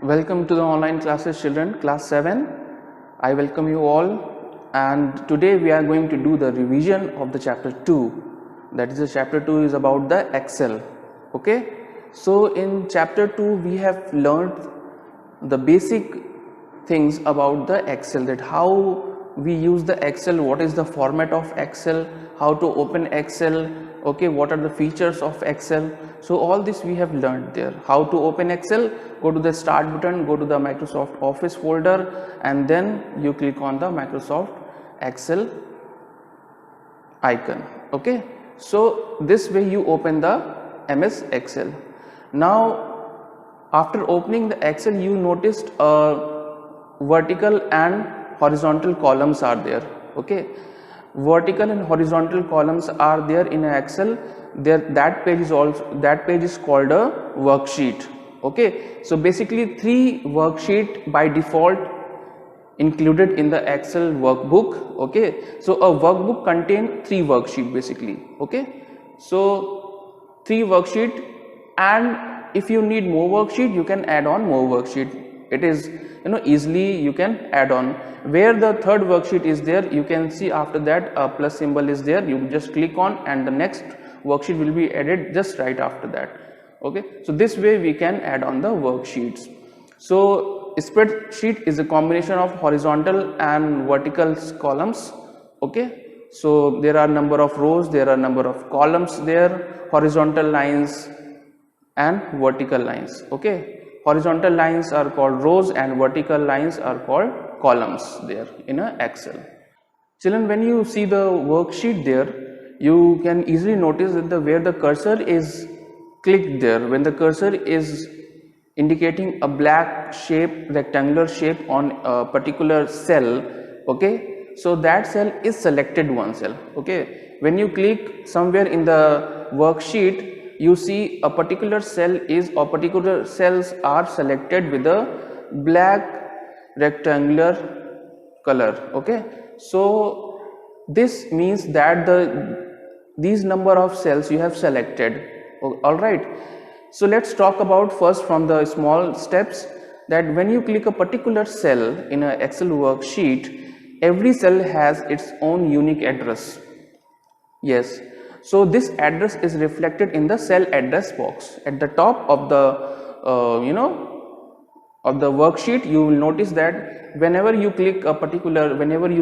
Welcome to the online classes, children, class 7. I welcome you all, and today we are going to do the revision of the chapter 2. That is, the chapter 2 is about the Excel. Okay, so in chapter 2 we have learned the basic things about the Excel, that how we use the Excel, what is the format of Excel, how to open Excel, okay, what are the features of Excel. So all this we have learned there. How to open Excel: go to the start button, go to the Microsoft Office folder, and then you click on the Microsoft Excel icon. Okay, so this way you open the MS Excel. Now after opening the Excel, you noticed vertical and horizontal columns are there. Okay, vertical and horizontal columns are there in Excel. That page is called a worksheet. Okay, so basically 3 worksheet by default included in the Excel workbook. Okay, so a workbook contains 3 worksheet basically. Okay, so 3 worksheet, and if you need more worksheet, you can add on more worksheet. It is easily you can add on. Where the third worksheet is there, you can see after that a plus symbol is there. You just click on, and the next worksheet will be added just right after that. Okay, so this way we can add on the worksheets. So spreadsheet is a combination of horizontal and vertical columns. Okay, so there are number of rows, there are number of columns there, horizontal lines and vertical lines. Okay, horizontal lines are called rows and vertical lines are called columns there in a Excel. Children, when you see the worksheet there, you can easily notice that where the cursor is clicked there, when the cursor is indicating a black shape, rectangular shape on a particular cell, okay, so that cell is selected one cell. Okay, when you click somewhere in the worksheet, you see a particular cell is, or particular cells are selected with a black rectangular color. Okay, so this means that these number of cells you have selected. All right, so let's talk about first from the small steps, that when you click a particular cell in an Excel worksheet, every cell has its own unique address. Yes, so this address is reflected in the cell address box at the top of the of the worksheet. You will notice that whenever you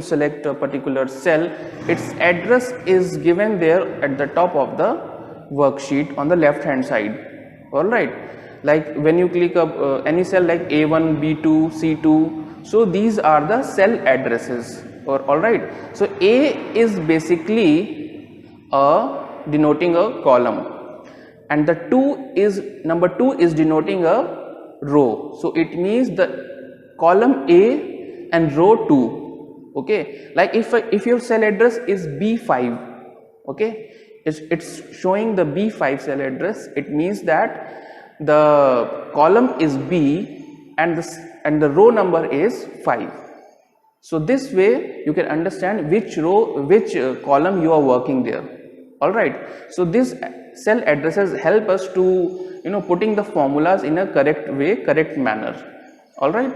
select a particular cell, its address is given there at the top of the worksheet on the left hand side. All right, like when you click up any cell like A1, B2, C2, so these are the cell addresses. All right, so A is basically denoting a column, and the number 2 is denoting a row. So it means the column A and row 2. Okay, like if your cell address is B5, okay, it's showing the B5 cell address, it means that the column is B and the row number is 5. So this way you can understand which row, which column you are working there. All right, so this cell addresses help us to putting the formulas in a correct way, correct manner. All right,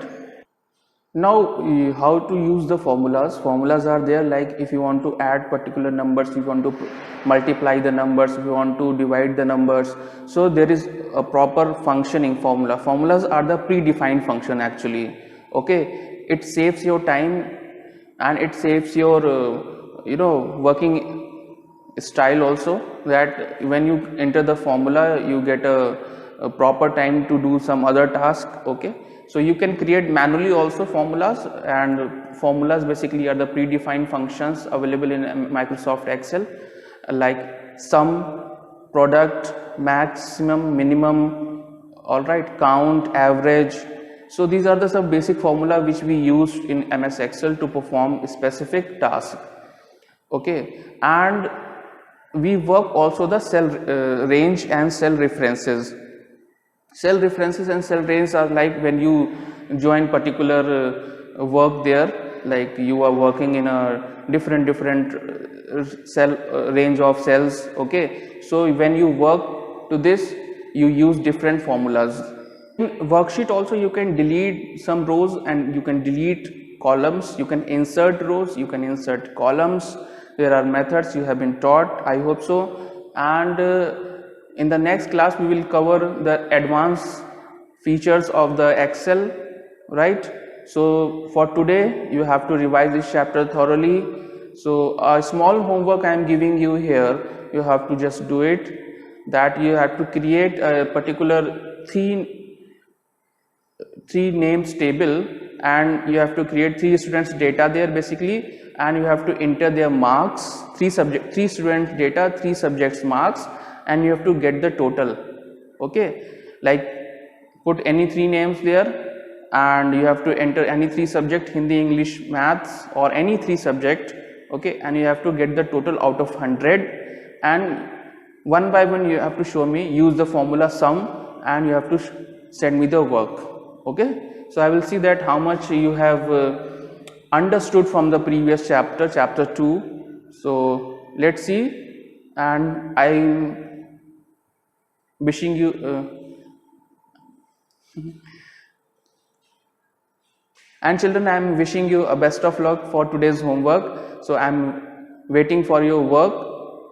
now how to use the formulas are there, like if you want to add particular numbers, if you want to multiply the numbers, if you want to divide the numbers, so there is a proper functioning formulas are the predefined function actually. Okay, it saves your time and it saves your working style also, that when you enter the formula you get a proper time to do some other task. Okay, so you can create manually also formulas, and formulas basically are the predefined functions available in Microsoft Excel, like sum, product, maximum, minimum, all right, count, average. So these are the some basic formula which we use in MS Excel to perform a specific task. Okay, and we work also the cell range and cell references. Cell references and cell range are like when you join particular work there, like you are working in a different cell range of cells. Okay, so when you work to this, you use different formulas. In worksheet also you can delete some rows and you can delete columns, you can insert rows, you can insert columns. There are methods you have been taught, I hope so. And in the next class we will cover the advanced features of the Excel, right? So for today you have to revise this chapter thoroughly. So a small homework I am giving you here, you have to just do it, that you have to create a particular three names table, and you have to create 3 students data there basically, and you have to enter their marks, 3 students data, 3 subjects marks, and you have to get the total. Okay, like put any 3 names there and you have to enter any 3 subject, Hindi, English, maths, or any 3 subject. Okay, and you have to get the total out of 100, and one by one you have to show me, use the formula sum, and you have to send me the work. Okay, so I will see that how much you have understood from the previous chapter, chapter 2. So let's see, and I'm wishing you and children, I am wishing you a best of luck for today's homework. So I am waiting for your work.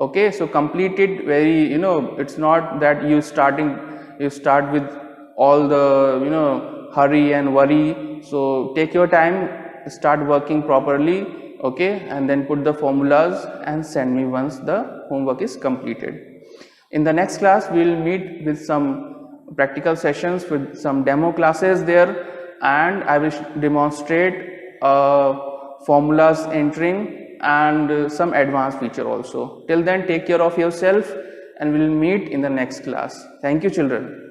Okay, so complete it very, it's not that you start with all the hurry and worry. So take your time, start working properly. Okay, and then put the formulas and send me once the homework is completed. In the next class we will meet with some practical sessions with some demo classes there, and I will demonstrate formulas entering and some advanced feature also. Till then, take care of yourself and we will meet in the next class. Thank you children.